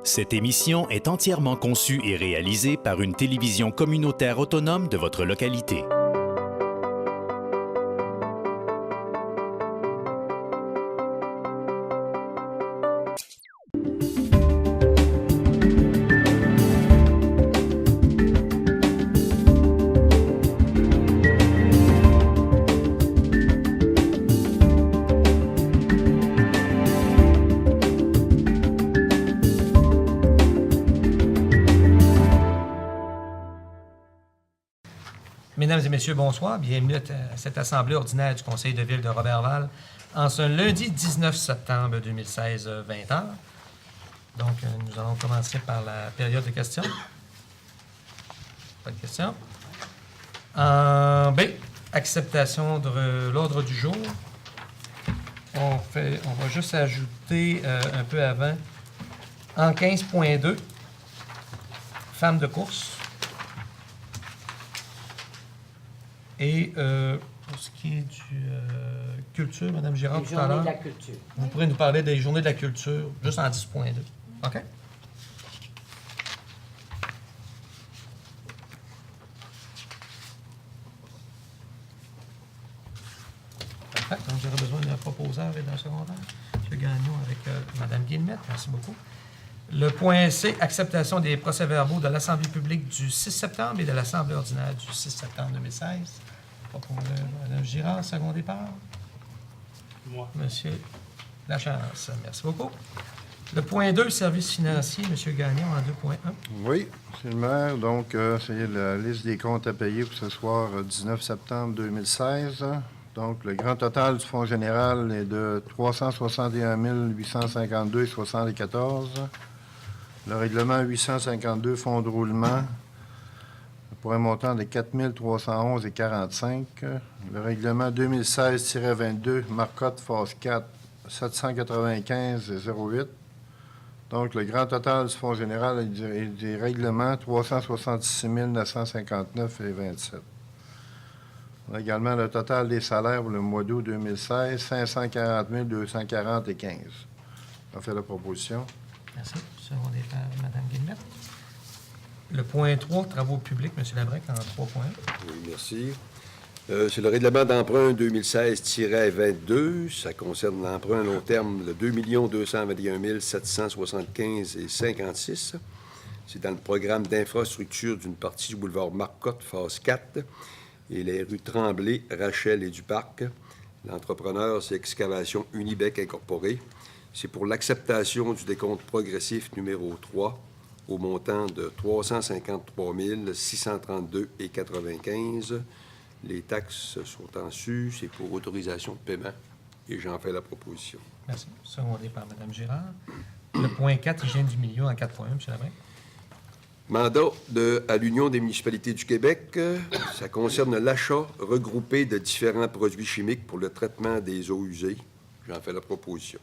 Cette émission est entièrement conçue et réalisée par une télévision communautaire autonome de votre localité. Mesdames et messieurs, bonsoir. Bienvenue à cette assemblée ordinaire du Conseil de ville de Roberval en ce lundi 19 septembre 2016, 20h. Donc, nous allons commencer par la période de questions. Pas de questions. B, acceptation de l'ordre du jour. On va juste ajouter un peu avant, en 15.2, femmes de course. Et pour ce qui est du culture, Mme Girard, tout à l'heure. Les journées de la culture. Vous pourrez nous parler des journées de la culture, juste en 10.2. OK? Parfait. Donc, j'aurai besoin d'un proposeur et d'un secondaire. M. Gagnon avec Mme Guillemette. Merci beaucoup. Le point C, acceptation des procès-verbaux de l'Assemblée publique du 6 septembre et de l'Assemblée ordinaire du 6 septembre 2016. Mme Girard, secondé par? Moi. Monsieur Lachance. Merci beaucoup. Le point 2, services financiers, M. Gagnon, en 2.1. Oui, c'est le maire. Donc, c'est la liste des comptes à payer pour ce soir, 19 septembre 2016. Donc, le grand total du fonds général est de 361 852,74. Le règlement 852, fonds de roulement, pour un montant de 4 311,45. Le règlement 2016-22, marcotte phase 4, 795,08. Donc, le grand total du fonds général et des règlements, 366 959,27. On a également le total des salaires pour le mois d'août 2016, 540 240,15. On fait la proposition. Merci. Secondé par Mme Guillemette. Le point 3, travaux publics, M. Labrec, en 3.1. Oui, merci. C'est le règlement d'emprunt 2016-22. Ça concerne l'emprunt à long terme de 2 221 775,56. C'est dans le programme d'infrastructure d'une partie du boulevard Marcotte, phase 4, et les rues Tremblay, Rachel et du Parc. L'entrepreneur, c'est Excavation Unibec Incorporée. C'est pour l'acceptation du décompte progressif numéro 3 au montant de 353 632,95. Les taxes sont en sus. C'est pour autorisation de paiement. Et j'en fais la proposition. Merci. Secondé par Mme Girard. Le point 4, hygiène du milieu, en 4.1, M. Labrec. Mandat à l'Union des municipalités du Québec. Ça concerne l'achat regroupé de différents produits chimiques pour le traitement des eaux usées. J'en fais la proposition.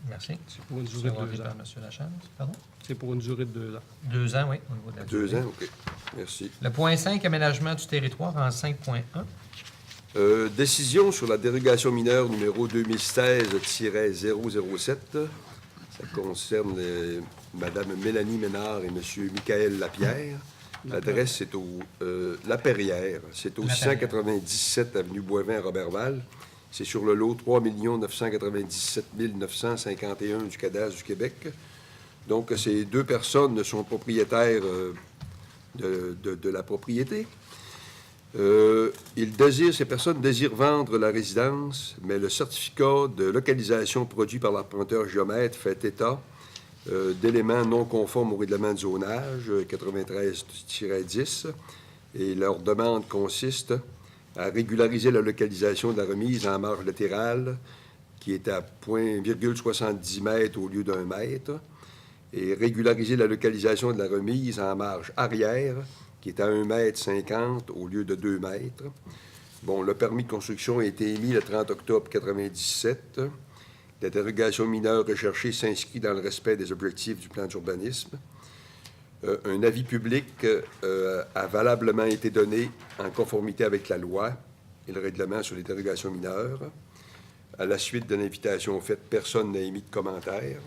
Merci. C'est pour une durée de 2 ans. Par M. Lachance. Pardon? C'est pour une durée de 2 ans. 2 ans, oui, au niveau de la 2 durée. ans, OK. Merci. Le point 5, aménagement du territoire, en 5.1. Décision sur la dérogation mineure numéro 2016-007. Ça concerne Mme Mélanie Ménard et M. Michael Lapierre. L'adresse, c'est au Laperrière. C'est au 697 avenue Boivin à Roberval. C'est sur le lot 3 997 951 du cadastre du Québec. Donc, ces deux personnes sont propriétaires de la propriété. Ces personnes désirent vendre la résidence, mais le certificat de localisation produit par l'arpenteur géomètre fait état d'éléments non conformes au règlement de zonage 93-10, et leur demande consiste à régulariser la localisation de la remise en marge latérale, qui est à 0,70 mètres au lieu d'1 mètre, et régulariser la localisation de la remise en marge arrière, qui est à 1,50 m au lieu de 2 mètres. Bon, le permis de construction a été émis le 30 octobre 1997. La dérogation mineure recherchée s'inscrit dans le respect des objectifs du plan d'urbanisme. Un avis public a valablement été donné en conformité avec la loi et le règlement sur les dérogations mineures. À la suite de l'invitation faite, personne n'a émis de commentaires.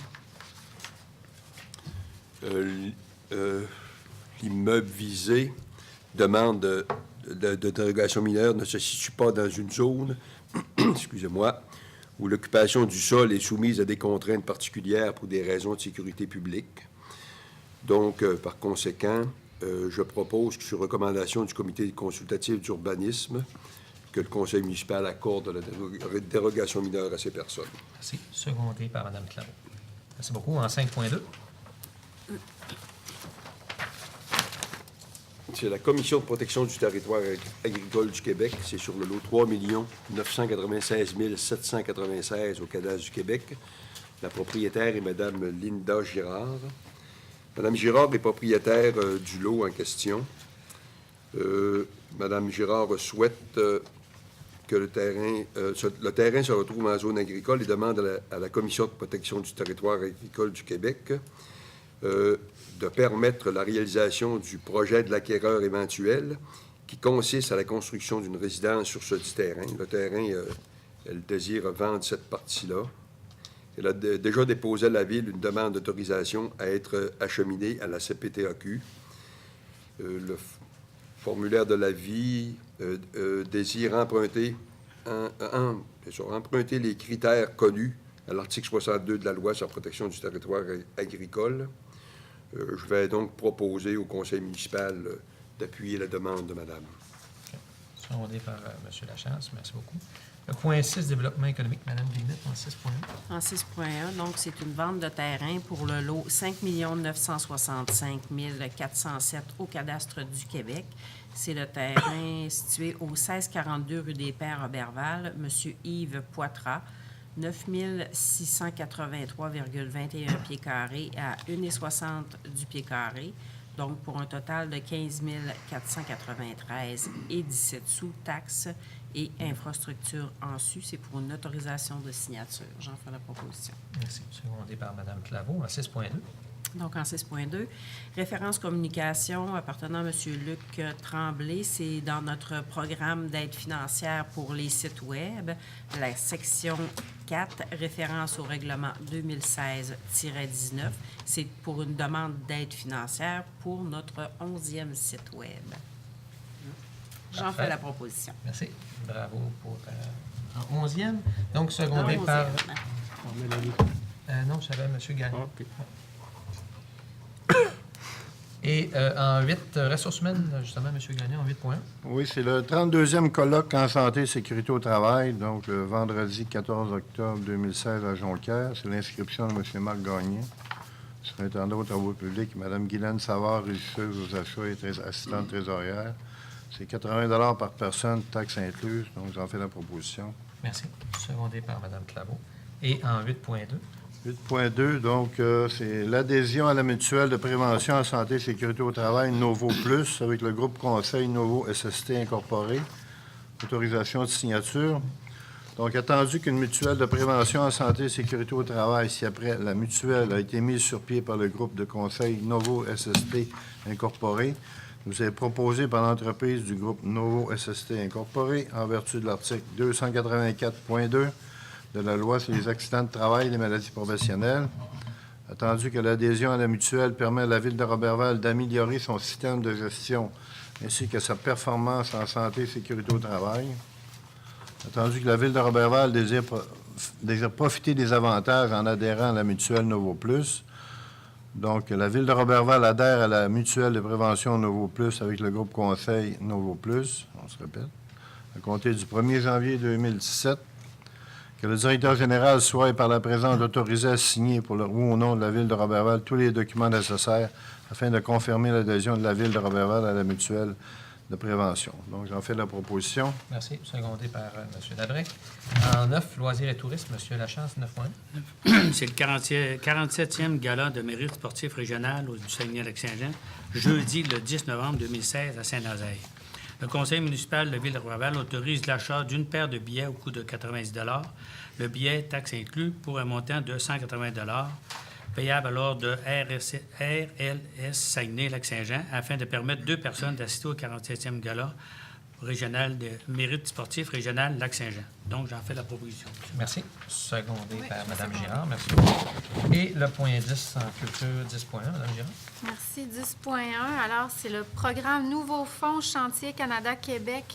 L'immeuble visé demande de dérogation mineure ne se situe pas dans une zone, excusez-moi, où l'occupation du sol est soumise à des contraintes particulières pour des raisons de sécurité publique. Donc, par conséquent, je propose que, sur recommandation du comité consultatif d'urbanisme, que le conseil municipal accorde la dérogation mineure à ces personnes. Merci. Secondé par Mme Claveau. Merci beaucoup. En 5.2. C'est la Commission de protection du territoire agricole du Québec. C'est sur le lot 3 996 796 au cadastre du Québec. La propriétaire est Mme Linda Girard. Mme Girard est propriétaire du lot en question. Mme Girard souhaite que le terrain se retrouve en zone agricole et demande à la Commission de protection du territoire agricole du Québec de permettre la réalisation du projet de l'acquéreur éventuel qui consiste à la construction d'une résidence sur ce dit terrain. Le terrain, elle désire vendre cette partie-là. Elle a déjà déposé à la Ville une demande d'autorisation à être acheminée à la CPTAQ. Le formulaire de l'avis désire emprunter les critères connus à l'article 62 de la loi sur la protection du territoire agricole. Je vais donc proposer au conseil municipal d'appuyer la demande de madame. Okay. Secondé par M. Lachance. Merci beaucoup. Le point 6, développement économique, Mme Guillemette, en 6.1. En 6.1, donc, c'est une vente de terrain pour le lot 5 965 407 au cadastre du Québec. C'est le terrain situé au 1642 rue des Pères à Berval. M. Yves Poitras, 9 683,21 pieds carrés à 1,60 du pied carré, donc pour un total de 15 493 et 17 sous taxes et infrastructures en su. C'est pour une autorisation de signature. J'en fais la proposition. Merci. Secondé par Mme Claveau, en 6.2. Donc, en 6.2, référence communication appartenant à M. Luc Tremblay, c'est dans notre programme d'aide financière pour les sites Web, la section 4, référence au règlement 2016-19. C'est pour une demande d'aide financière pour notre 11e site Web. J'en Parfait. fais la proposition. Merci. Bravo pour en 11e. Donc, secondé par... On met la liste. non, je savais M. Gagnon. OK. Et en 8, ressources humaines, justement, M. Gagnon, en 8.1. Oui, c'est le 32e colloque en santé et sécurité au travail, donc le vendredi 14 octobre 2016 à Jonquière. C'est l'inscription de M. Marc Gagné, surintendant aux travaux publics, Mme Guylaine Savard, régisseuse aux achats et assistante trésorière. C'est 80 $ par personne, taxes incluses, donc j'en fais la proposition. Merci. Secondé par Mme Claveau. Et en 8.2. 8.2, donc, c'est l'adhésion à la mutuelle de prévention en santé et sécurité au travail Novo Plus avec le groupe conseil Novo SST Incorporé. Autorisation de signature. Donc, attendu qu'une mutuelle de prévention en santé et sécurité au travail, si après la mutuelle a été mise sur pied par le groupe de conseil Novo SST Incorporé, nous est proposé par l'entreprise du groupe Novo SST Incorporé en vertu de l'article 284.2 de la loi sur les accidents de travail et les maladies professionnelles. Attendu que l'adhésion à la mutuelle permet à la Ville de Roberval d'améliorer son système de gestion ainsi que sa performance en santé et sécurité au travail. Attendu que la Ville de Roberval désire profiter des avantages en adhérant à la mutuelle Novo Plus. Donc, la Ville de Roberval adhère à la mutuelle de prévention Novo Plus avec le groupe conseil Novo Plus, on se répète, à compter du 1er janvier 2017. Que le directeur général soit par la présence autorisé à signer pour le ou au nom de la Ville de Roberval tous les documents nécessaires afin de confirmer l'adhésion de la Ville de Roberval à la mutuelle de prévention. Donc, j'en fais la proposition. Merci. Secondé par M. Labrec. En 9, loisirs et tourisme, M. Lachance, 9.1. C'est le 47e gala de mérite sportif régional du Saguenay-Lac-Saint-Jean, jeudi le 10 novembre 2016 à Saint-Nazaire. Le conseil municipal de la Ville de Roberval autorise l'achat d'une paire de billets au coût de 90 $. Le billet, taxe inclus, pour un montant de 180 $, payable alors de RLS Saguenay-Lac-Saint-Jean, afin de permettre 2 personnes d'assister au 47e gala régional de mérite sportif régional Lac-Saint-Jean. Donc, j'en fais la proposition. Merci. Secondé Oui, par je Mme seconde. Girard. Merci beaucoup. Et le point 10 en culture 10.1, Mme Girard. Merci. 10.1. Alors, c'est le programme Nouveau Fonds Chantier Canada-Québec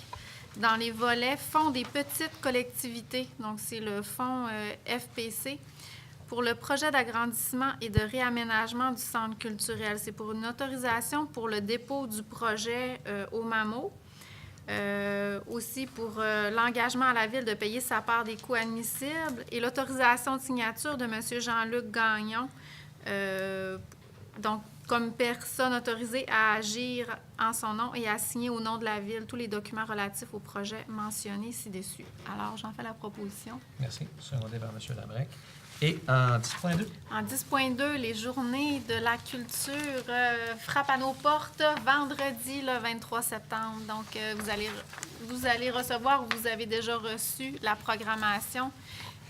dans les volets Fonds des petites collectivités. Donc, c'est le fonds FPC pour le projet d'agrandissement et de réaménagement du centre culturel. C'est pour une autorisation pour le dépôt du projet au MAMO. Aussi pour l'engagement à la Ville de payer sa part des coûts admissibles et l'autorisation de signature de M. Jean-Luc Gagnon, donc comme personne autorisée à agir en son nom et à signer au nom de la Ville tous les documents relatifs au projet mentionné ci-dessus. Alors, j'en fais la proposition. Merci. Secondé par M. Labrec. Et en 10.2, En 10.2, les journées de la culture frappent à nos portes vendredi, le 23 septembre. Donc, vous allez recevoir ou vous avez déjà reçu la programmation.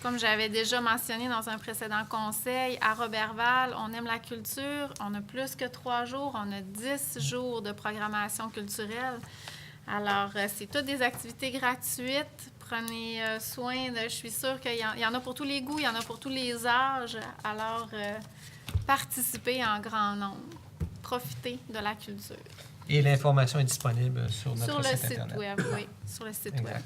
Comme j'avais déjà mentionné dans un précédent conseil, à Roberval, on aime la culture. On a plus que 3 jours. On a 10 jours de programmation culturelle. Alors, c'est toutes des activités gratuites. Prenez soin. Je suis sûre qu'il y en a pour tous les goûts, il y en a pour tous les âges. Alors, participez en grand nombre. Profitez de la culture. et l'information est disponible sur notre Sur le site site Internet. web, oui. Sur le site Exact. web.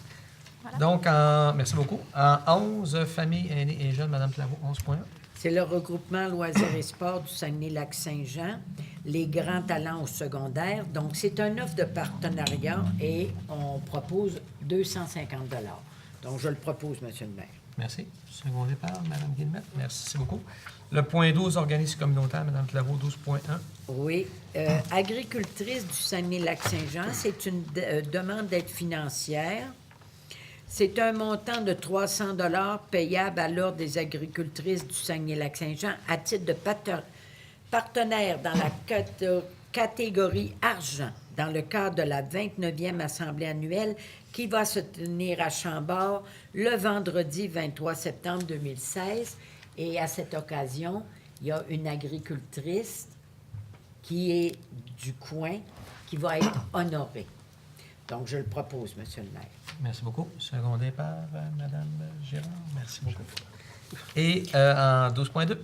Voilà. Donc, merci beaucoup. En 11, familles, aînés et jeunes, Mme Claveau, 11.1. C'est le regroupement loisirs et sports du Saguenay-Lac-Saint-Jean, les grands talents au secondaire. Donc, c'est une offre de partenariat et on propose 250 $. Donc, je le propose, M. le maire. Merci. Secondé par Mme Guillemette. Merci beaucoup. Le point 12, organisme communautaire, Mme Claveau, 12.1. Oui. Agricultrice du Saguenay-Lac-Saint-Jean, c'est une demande d'aide financière. C'est un montant de 300 $ payable à l'Ordre des agricultrices du Saguenay-Lac-Saint-Jean à titre de partenaire dans la catégorie argent dans le cadre de la 29e Assemblée annuelle qui va se tenir à Chambord le vendredi 23 septembre 2016. Et à cette occasion, il y a une agricultrice qui est du coin qui va être honorée. Donc, je le propose, M. le maire. Merci beaucoup. Secondé par Mme Girard. Merci beaucoup. Et en 12.2.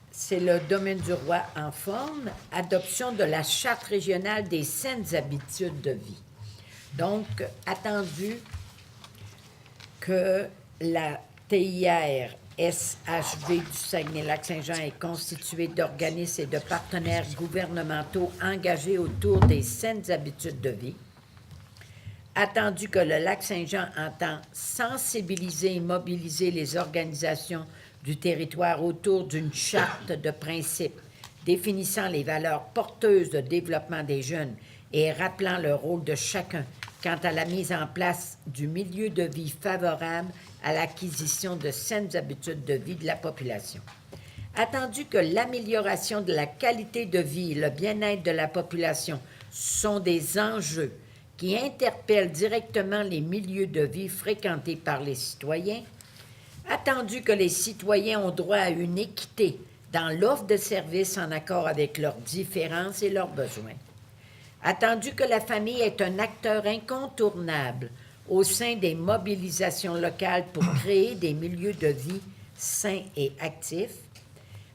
C'est le domaine du roi en forme, adoption de la Charte régionale des saines habitudes de vie. Donc, attendu que la TIR SHV du Saguenay-Lac-Saint-Jean est constituée d'organismes et de partenaires gouvernementaux engagés autour des saines habitudes de vie. Attendu que le Lac-Saint-Jean entend sensibiliser et mobiliser les organisations du territoire autour d'une charte de principes définissant les valeurs porteuses de développement des jeunes et rappelant le rôle de chacun quant à la mise en place du milieu de vie favorable à l'acquisition de saines habitudes de vie de la population. Attendu que l'amélioration de la qualité de vie et le bien-être de la population sont des enjeux qui interpellent directement les milieux de vie fréquentés par les citoyens, attendu que les citoyens ont droit à une équité dans l'offre de services en accord avec leurs différences et leurs besoins, attendu que la famille est un acteur incontournable au sein des mobilisations locales pour créer des milieux de vie sains et actifs,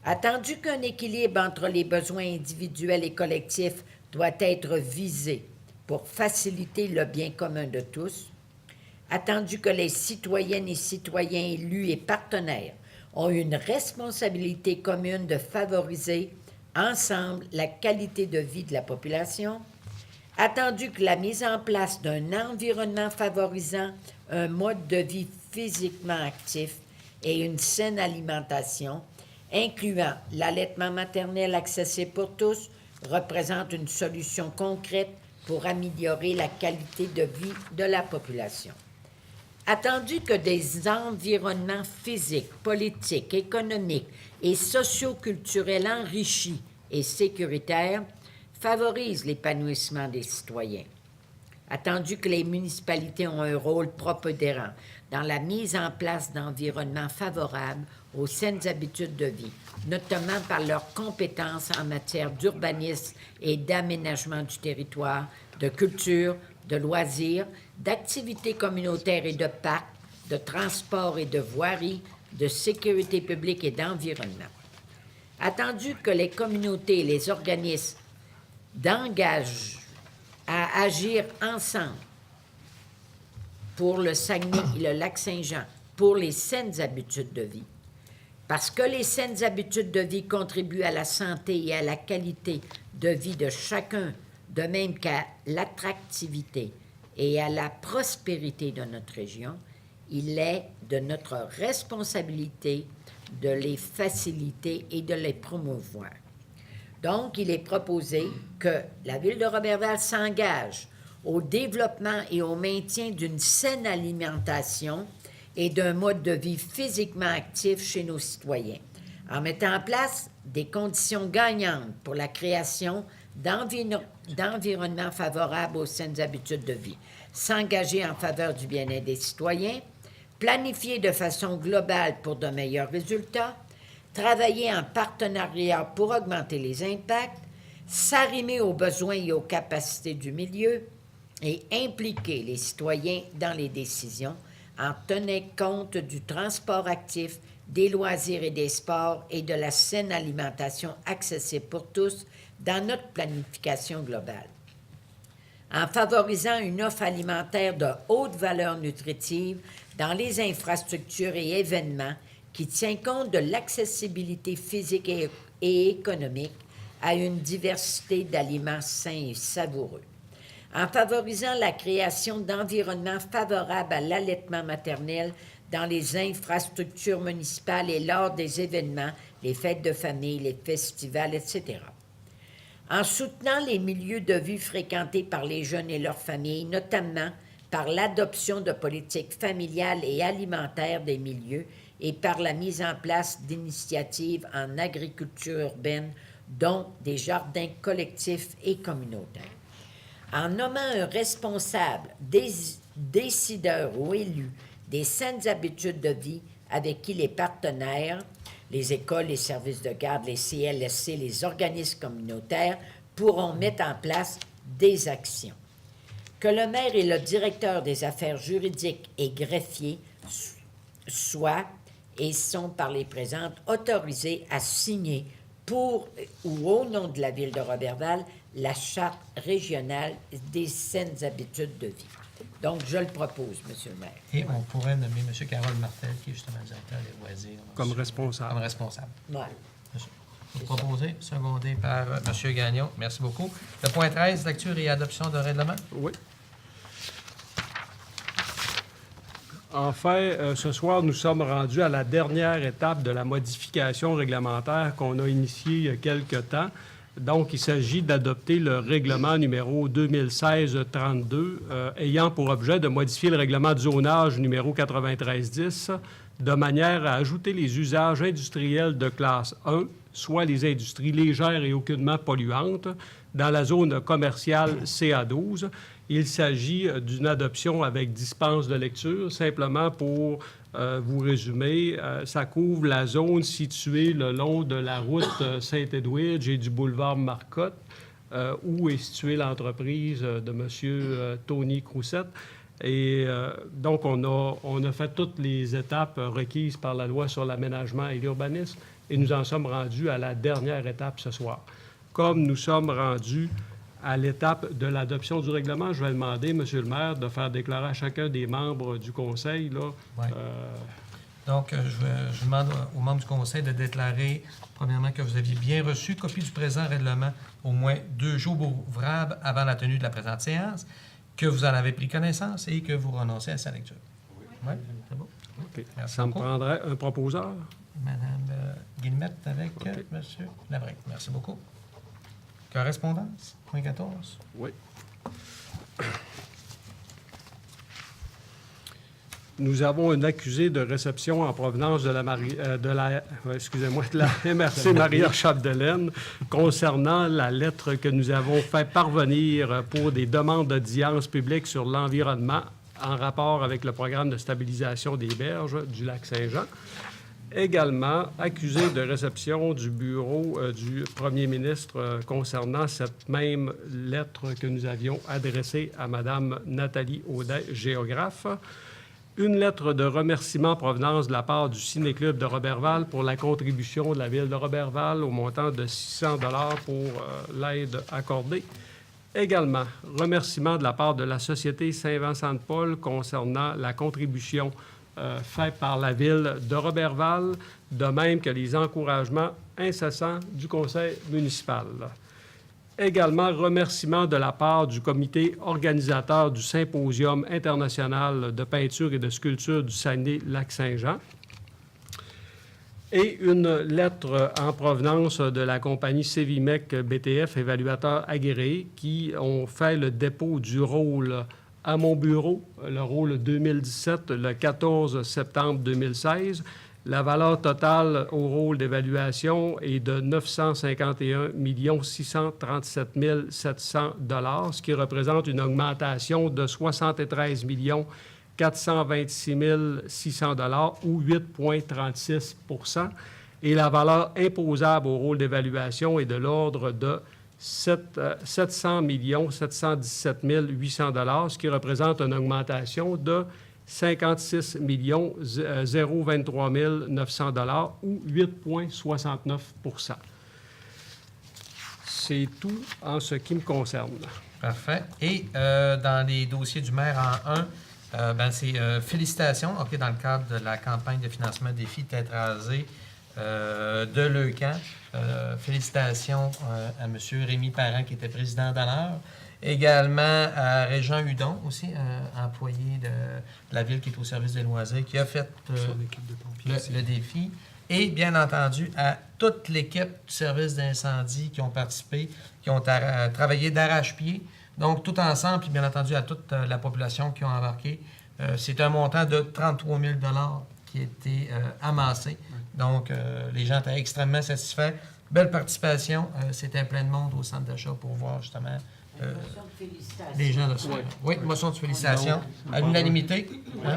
attendu qu'un équilibre entre les besoins individuels et collectifs doit être visé pour faciliter le bien commun de tous, attendu que les citoyennes et citoyens élus et partenaires ont une responsabilité commune de favoriser ensemble la qualité de vie de la population, attendu que la mise en place d'un environnement favorisant un mode de vie physiquement actif et une saine alimentation, incluant l'allaitement maternel accessible pour tous, représente une solution concrète pour améliorer la qualité de vie de la population. Attendu que des environnements physiques, politiques, économiques et socioculturels enrichis et sécuritaires favorisent l'épanouissement des citoyens. Attendu que les municipalités ont un rôle prépondérant dans la mise en place d'environnements favorables aux saines habitudes de vie, notamment par leurs compétences en matière d'urbanisme et d'aménagement du territoire, de culture, de loisirs, d'activités communautaires et de parcs, de transport et de voirie, de sécurité publique et d'environnement. Attendu que les communautés et les organismes d'engagent à agir ensemble pour le Saguenay et le Lac-Saint-Jean, pour les saines habitudes de vie, parce que les saines habitudes de vie contribuent à la santé et à la qualité de vie de chacun, de même qu'à l'attractivité et à la prospérité de notre région, il est de notre responsabilité de les faciliter et de les promouvoir. Donc, il est proposé que la Ville de Roberval s'engage au développement et au maintien d'une saine alimentation et d'un mode de vie physiquement actif chez nos citoyens, en mettant en place des conditions gagnantes pour la création d'environnements favorables aux saines habitudes de vie, s'engager en faveur du bien-être des citoyens, planifier de façon globale pour de meilleurs résultats, travailler en partenariat pour augmenter les impacts, s'arrimer aux besoins et aux capacités du milieu et impliquer les citoyens dans les décisions en tenant compte du transport actif, des loisirs et des sports et de la saine alimentation accessible pour tous dans notre planification globale. En favorisant une offre alimentaire de haute valeur nutritive dans les infrastructures et événements qui tient compte de l'accessibilité physique et économique à une diversité d'aliments sains et savoureux. En favorisant la création d'environnements favorables à l'allaitement maternel dans les infrastructures municipales et lors des événements, les fêtes de famille, les festivals, etc. En soutenant les milieux de vie fréquentés par les jeunes et leurs familles, notamment par l'adoption de politiques familiales et alimentaires des milieux et par la mise en place d'initiatives en agriculture urbaine, dont des jardins collectifs et communautaires. En nommant un responsable, décideur ou élu des saines habitudes de vie avec qui les partenaires, les écoles, les services de garde, les CLSC, les organismes communautaires pourront mettre en place des actions. Que le maire et le directeur des affaires juridiques et greffiers soient et sont par les présentes autorisés à signer pour ou au nom de la Ville de Roberval la Charte régionale des saines habitudes de vie. Donc, je le propose, Monsieur le maire. Et on pourrait nommer M. Carole Martel, qui est justement directeur des loisirs. Comme responsable. Comme responsable. Ouais. Vous proposez, secondé par M. Gagnon. Merci beaucoup. Le point 13, lecture et adoption de règlement. Oui. Enfin, ce soir, nous sommes rendus à la dernière étape de la modification réglementaire qu'on a initiée il y a quelque temps. Donc, il s'agit d'adopter le règlement numéro 2016-32, ayant pour objet de modifier le règlement de zonage numéro 9310 de manière à ajouter les usages industriels de classe 1, soit les industries légères et aucunement polluantes, dans la zone commerciale CA12. Il s'agit d'une adoption avec dispense de lecture, simplement pour vous résumer. Ça couvre la zone située le long de la route Saint-Edwidge et du boulevard Marcotte, où est située l'entreprise de M. Tony Croussette. Et donc, on a fait toutes les étapes requises par la loi sur l'aménagement et l'urbanisme, et nous en sommes rendus à la dernière étape ce soir. Comme nous sommes rendus à l'étape de l'adoption du règlement, je vais demander, M. le maire, de faire déclarer à chacun des membres du conseil. Là, ouais. Donc, je demande aux membres du conseil de déclarer, premièrement, que vous aviez bien reçu copie du présent règlement au moins 2 jours ouvrables avant la tenue de la présente séance, que vous en avez pris connaissance et que vous renoncez à sa lecture. Oui, c'est bon. OK. Merci Ça beaucoup. me prendrait un proposeur. Madame Guillemette avec OK. Monsieur Labrec. Merci beaucoup. Correspondance, point 14. Oui. Nous avons un accusé de réception en provenance de la MRC Maria-Chapdelaine concernant la lettre que nous avons fait parvenir pour des demandes d'audience publique sur l'environnement en rapport avec le programme de stabilisation des berges du lac Saint-Jean. Également, accusé de réception du bureau du premier ministre concernant cette même lettre que nous avions adressée à Mme Nathalie Audet, géographe. Une lettre de remerciement en provenance de la part du Ciné-Club de Roberval pour la contribution de la Ville de Roberval au montant de 600 $ pour l'aide accordée. Également, remerciement de la part de la Société Saint-Vincent-de-Paul concernant la contribution faite par la Ville de Roberval, de même que les encouragements incessants du Conseil municipal. Également, remerciement de la part du comité organisateur du Symposium international de peinture et de sculpture du Saguenay-Lac-Saint-Jean. Et une lettre en provenance de la compagnie Cévimec BTF, évaluateur agréé, qui ont fait le dépôt du rôle à mon bureau, le rôle 2017, le 14 septembre 2016. La valeur totale au rôle d'évaluation est de 951 637 700 $, ce qui représente une augmentation de 73 426 600 $ ou 8,36 %. Et la valeur imposable au rôle d'évaluation est de l'ordre de 700 717 800 $, ce qui représente une augmentation de 56 023 900 $ ou 8,69 %. C'est tout en ce qui me concerne. Parfait. Et dans les dossiers du maire en 1, c'est félicitations, OK, dans le cadre de la campagne de financement Défi Tête rasée de Leucan. Félicitations à M. Rémi Parent, qui était président d'honneur. Également à Régent Hudon, aussi, employé de la ville qui est au service des loisirs, qui a fait le défi. Et bien entendu, à toute l'équipe du service d'incendie qui ont participé, qui ont travaillé d'arrache-pied. Donc, tout ensemble, puis bien entendu, à toute la population qui ont embarqué. C'est un montant de 33 000 $ qui a été amassé. Donc, les gens étaient extrêmement satisfaits. Belle participation. C'était plein de monde au centre d'achat pour voir justement les gens de ça. Oui, motion de félicitations. À l'unanimité,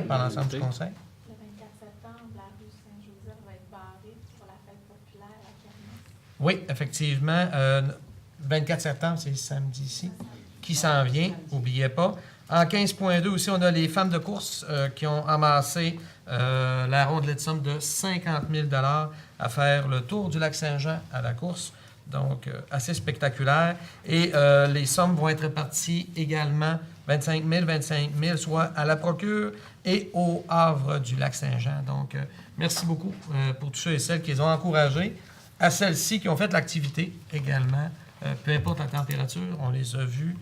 par l'ensemble du conseil. Le 24 septembre, la rue Saint-Joseph va être barrée pour la fête populaire à Kermesse. Oui, effectivement. 24 septembre, c'est samedi ici. Qui s'en vient, n'oubliez pas. En 15.2 aussi, on a les femmes de course qui ont amassé la rondelette somme de 50 000 $ à faire le tour du lac Saint-Jean à la course. Donc, assez spectaculaire. Et les sommes vont être réparties également 25 000, soit à la procure et au havre du lac Saint-Jean. Donc, merci beaucoup pour tous ceux et celles qui les ont encouragés. À celles-ci qui ont fait l'activité également, peu importe la température, on les a vus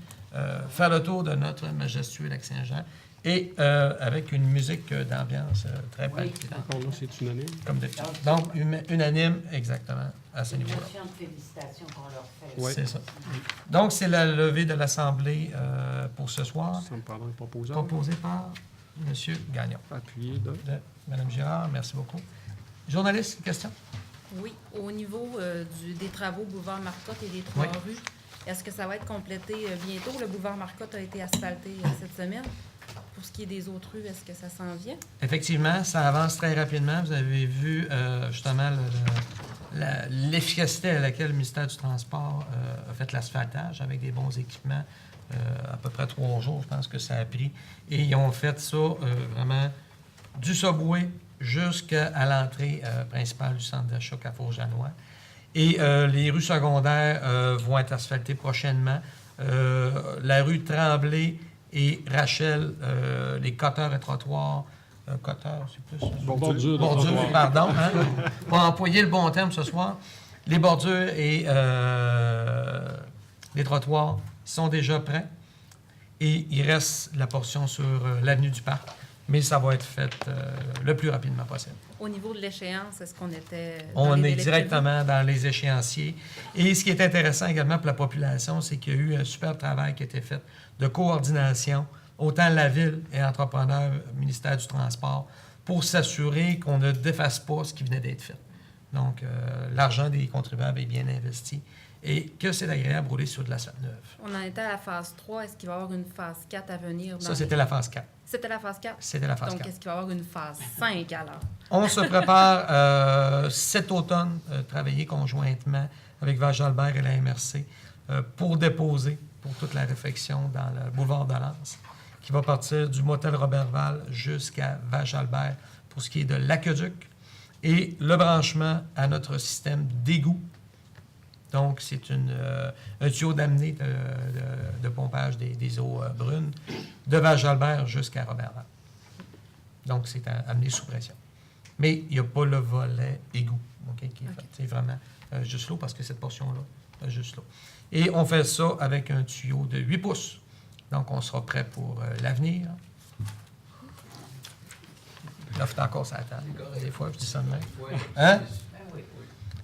faire le tour de notre majestueux lac Saint-Jean et avec une musique d'ambiance très palpitante. Encore là, c'est unanime. Comme d'habitude. Donc, unanime, exactement, à ce niveau-là. Une félicitations qu'on leur fait. Oui. C'est ça. Donc, c'est la levée de l'Assemblée pour ce soir, Ça me prendra un proposant. proposée par M. Gagnon. Appuyé de... De Mme Girard, merci beaucoup. Journaliste, question? Oui, au niveau des travaux boulevard Marcotte et des trois Oui. rues, est-ce que ça va être complété bientôt? Le boulevard Marcotte a été asphalté cette semaine. Pour ce qui est des autres rues, est-ce que ça s'en vient? Effectivement, ça avance très rapidement. Vous avez vu justement l'efficacité à laquelle le ministère du Transport a fait l'asphaltage avec des bons équipements. À peu près 3 jours, je pense que ça a pris. Et ils ont fait ça vraiment du subway jusqu'à l'entrée principale du centre d'achat Carrefour-Janois. Et les rues secondaires vont être asphaltées prochainement. La rue Tremblay et Rachel, les coteurs et trottoirs. Coteurs, c'est plus... Bordure de Bordure, trottoir. pardon. Pour employer le bon terme ce soir. Les bordures et les trottoirs sont déjà prêts. Et il reste la portion sur l'avenue du Parc. Mais ça va être fait le plus rapidement possible. Au niveau de l'échéance, est-ce qu'on était... On est directement dans les échéanciers. Et ce qui est intéressant également pour la population, c'est qu'il y a eu un super travail qui a été fait de coordination, autant la Ville et entrepreneurs, ministère du Transport, pour s'assurer qu'on ne défasse pas ce qui venait d'être fait. Donc, l'argent des contribuables est bien investi et que c'est agréable de rouler sur de l'asphalte neuve. On en était à la phase 3. Est-ce qu'il va y avoir une phase 4 à venir? Ça, c'était la phase 4. C'était la phase 4? C'était la phase Donc, 4. est-ce qu'il va y avoir une phase 5 alors? On se prépare cet automne, travailler conjointement avec Val-Jalbert et la MRC pour déposer pour toute la réfection dans le boulevard de Lens, qui va partir du motel Robertval jusqu'à Val-Jalbert pour ce qui est de l'aqueduc et le branchement à notre système d'égout. Donc, c'est un tuyau d'amener de pompage des eaux brunes de Val-Jalbert jusqu'à Robertval. Donc, c'est amené sous pression. Mais il n'y a pas le volet égout, qui est fait. C'est vraiment juste l'eau parce que cette portion-là, juste l'eau. Et on fait ça avec un tuyau de 8 pouces. Donc, on sera prêt pour l'avenir. Là, c'est encore ça table. Des fois, je dis ça de même. Hein?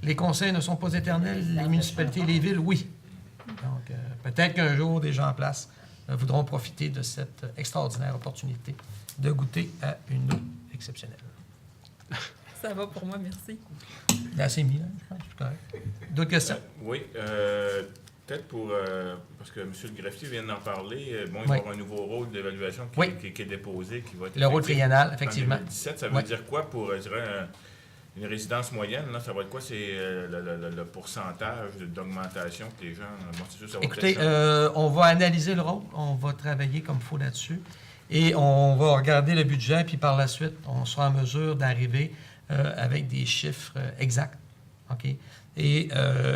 Les conseils ne sont pas éternels. Les municipalités, les villes, oui. Donc, peut-être qu'un jour, des gens en place voudront profiter de cette extraordinaire opportunité de goûter à une eau exceptionnelle. Ça va pour moi, merci. C'est assez mis, là, je pense. C'est correct. D'autres questions? Oui. Peut-être pour... parce que M. le greffier vient d'en parler. Bon, il va y Oui. avoir un nouveau rôle d'évaluation qui, Oui. qui est déposé, qui va être Le rôle effectif triennal, effectivement. En 2017, ça veut Oui. dire quoi pour, je dirais, une résidence moyenne? Là, ça va être quoi? C'est le pourcentage d'augmentation que les gens... Bon, c'est sûr, ça va Écoutez, peut-être on va analyser le rôle, on va travailler comme il faut là-dessus et on va regarder le budget, puis par la suite, on sera en mesure d'arriver avec des chiffres exacts, OK? Et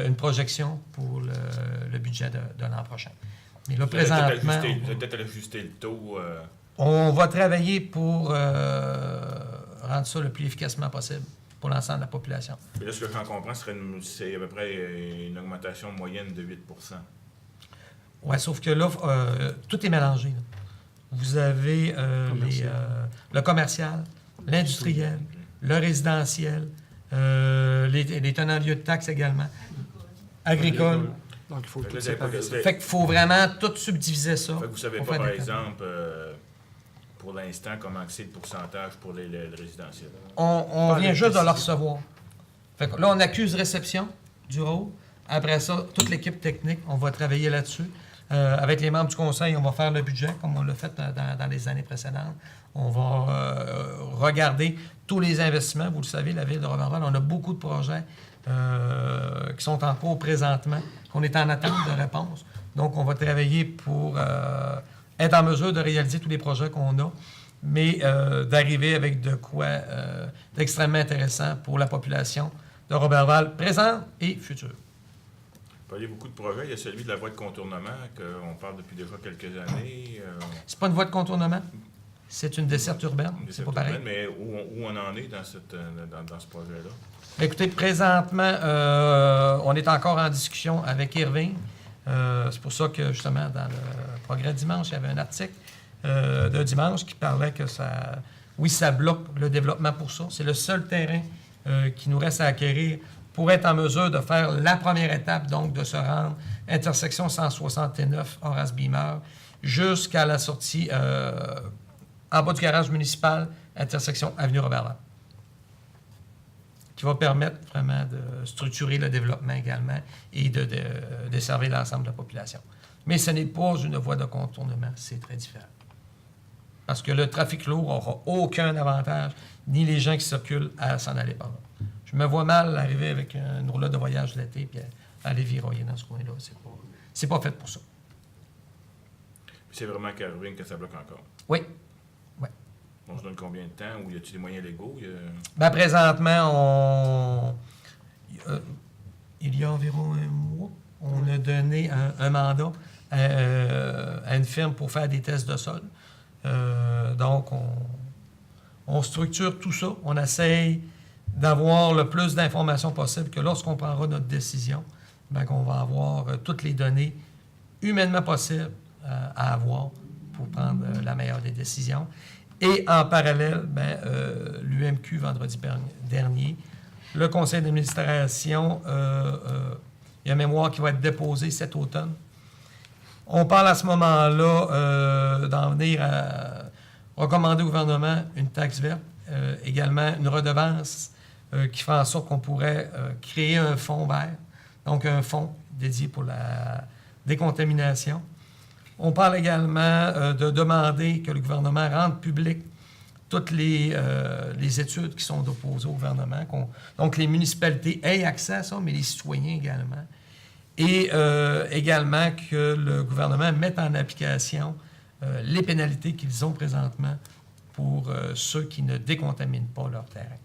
une projection pour le budget de l'an prochain. Mais là, Vous allez présentement, peut-être ajuster le taux. on va travailler pour rendre ça le plus efficacement possible pour l'ensemble de la population. Mais là, ce que j'en comprends, c'est à peu près une augmentation moyenne de 8 %. Oui, sauf que là, tout est mélangé. Là. Vous avez le commercial, l'industriel, le résidentiel, les tenants lieux de taxes également, agricole. Donc, il faut Fait que tout là, vous avez pas- séparer ça. Fait qu'il faut vraiment tout subdiviser ça. Fait que vous ne savez pour pas, faire par des tableaux. exemple, pour l'instant, comment c'est le pourcentage pour le résidentiel? On Pas vient de juste de le précision. recevoir. Fait que là, on accuse réception du rôle. Après ça, toute l'équipe technique, on va travailler là-dessus. Avec les membres du conseil, on va faire le budget, comme on l'a fait dans les années précédentes. On va regarder tous les investissements. Vous le savez, la Ville de Robertval, on a beaucoup de projets qui sont en cours présentement, qu'on est en attente de réponse. Donc, on va travailler pour être en mesure de réaliser tous les projets qu'on a, mais d'arriver avec de quoi d'extrêmement intéressant pour la population de Robertval, présente et future. Vous parlez beaucoup de projets. Il y a celui de la voie de contournement, qu'on parle depuis déjà quelques années. C'est pas une voie de contournement, c'est une desserte urbaine, Une c'est pas pareil. Mais où on en est dans ce projet-là? Écoutez, présentement, on est encore en discussion avec Irving. C'est pour ça que, justement, dans le Progrès dimanche, il y avait un article de dimanche qui parlait que ça bloque le développement pour ça. C'est le seul terrain qui nous reste à acquérir pour être en mesure de faire la première étape, donc de se rendre intersection 169 Horace Beamer jusqu'à la sortie en bas du garage municipal, intersection Avenue Robertval, qui va permettre vraiment de structurer le développement également et de desservir l'ensemble de la population. Mais ce n'est pas une voie de contournement, c'est très différent. Parce que le trafic lourd n'aura aucun avantage, ni les gens qui circulent à s'en aller par là. Je me vois mal arriver avec une roulotte de voyage l'été et aller viroyer dans ce coin-là. C'est pas fait pour ça. Puis c'est vraiment qu'à Irving que ça bloque encore. Oui. On se donne combien de temps? Ou y a-t-il des moyens légaux? Ben, présentement, il y a environ un mois, on a donné un mandat à une firme pour faire des tests de sol. Donc, on structure tout ça. On essaye d'avoir le plus d'informations possible que lorsqu'on prendra notre décision, ben, qu'on va avoir toutes les données humainement possibles à avoir pour prendre la meilleure des décisions. Et en parallèle, ben, l'UMQ, vendredi dernier, le conseil d'administration, il y a un mémoire qui va être déposé cet automne. On parle à ce moment-là d'en venir à recommander au gouvernement une taxe verte, également une redevance qui fera en sorte qu'on pourrait créer un fonds vert, donc un fonds dédié pour la décontamination. On parle également de demander que le gouvernement rende public toutes les études qui sont opposées au gouvernement, donc les municipalités aient accès à ça, mais les citoyens également. Et également que le gouvernement mette en application les pénalités qu'ils ont présentement pour ceux qui ne décontaminent pas leur terrain.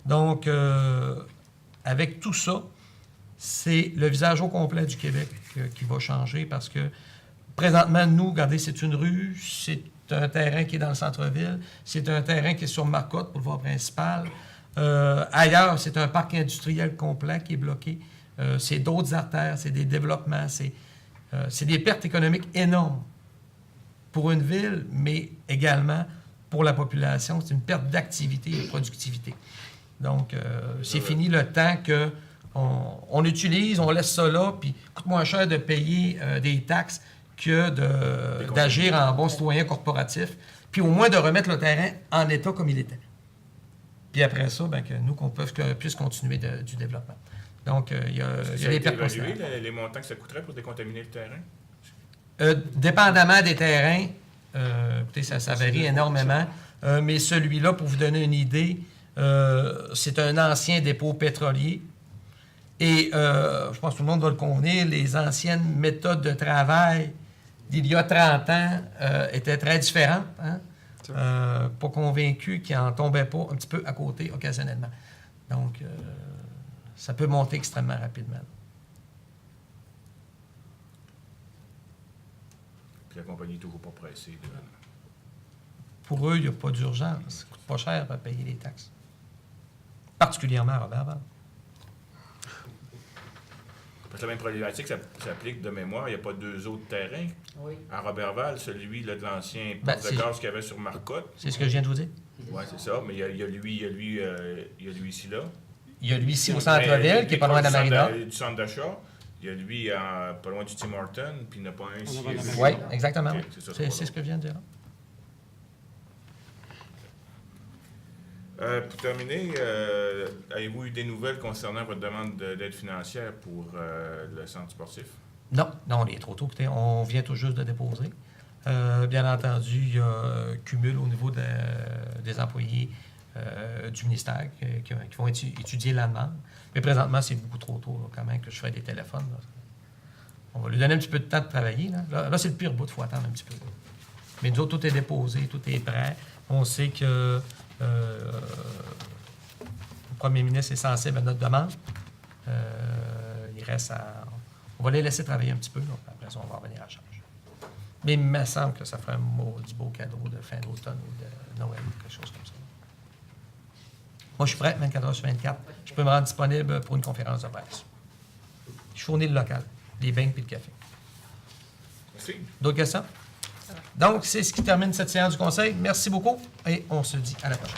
Donc, avec tout ça, c'est le visage au complet du Québec qui va changer parce que présentement, nous, regardez, c'est une rue, c'est un terrain qui est dans le centre-ville, c'est un terrain qui est sur Marcotte, boulevard principal. Ailleurs, c'est un parc industriel complet qui est bloqué. C'est d'autres artères, c'est des développements, c'est des pertes économiques énormes pour une ville, mais également pour la population. C'est une perte d'activité et de productivité. Donc, c'est fini le temps qu'on utilise, on laisse ça là, puis coûte moins cher de payer des taxes que d'agir en bon citoyen corporatif, puis au moins de remettre le terrain en état comme il était. Puis après ça, bien, que nous, qu'on puisse continuer du développement. Donc, il y a des pertes considérables. Les montants que ça coûterait pour décontaminer le terrain? Dépendamment des terrains, écoutez, ça varie énormément, mais celui-là, pour vous donner une idée, c'est un ancien dépôt pétrolier. Et je pense que tout le monde va le convenir, les anciennes méthodes de travail d'il y a 30 ans étaient très différentes. Hein? Pas convaincu qu'il n'en tombait pas un petit peu à côté occasionnellement. Donc, ça peut monter extrêmement rapidement. Puis la compagnie n'est toujours pas pressée. Pour eux, il n'y a pas d'urgence. Ça ne coûte pas cher à payer les taxes. Particulièrement à Roberval. Parce que la même problématique s'applique de mémoire. Il n'y a pas 2 autres terrains. Oui. À Roberval, celui là, de l'ancien Ben, poste de gaz qu'il y avait sur Marcotte. C'est ce que je viens de vous dire. Oui, c'est ça. Mais il y a lui ici, là. Il y a lui ici au centre-ville, qui est pas loin de la marina. Du centre d'achat. Il y a lui pas loin du Tim Horton, puis il n'y en a pas un ici. Oui, exactement. Okay, c'est ce que je viens de dire. Pour terminer, avez-vous eu des nouvelles concernant votre demande d'aide financière pour le centre sportif? Non, on est trop tôt. Écoutez, on vient tout juste de déposer. Bien entendu, il y a un cumul au niveau des employés du ministère qui vont étudier la demande. Mais présentement, c'est beaucoup trop tôt là, quand même que je fais des téléphones. Là. On va lui donner un petit peu de temps de travailler. Là c'est le pire bout, il faut attendre un petit peu. Mais nous autres, tout est déposé, tout est prêt. On sait que le premier ministre est sensible à notre demande. Il reste à... On va les laisser travailler un petit peu, donc après ça, on va revenir à la charge. Mais il me semble que ça ferait un maudit beau cadeau de fin d'automne ou de Noël ou quelque chose comme ça. Moi, je suis prêt, 24 heures sur 24. Je peux me rendre disponible pour une conférence de presse. Je fournis le local, les beignes et le café. Merci. D'autres questions? Donc, c'est ce qui termine cette séance du Conseil. Merci beaucoup et on se dit à la prochaine.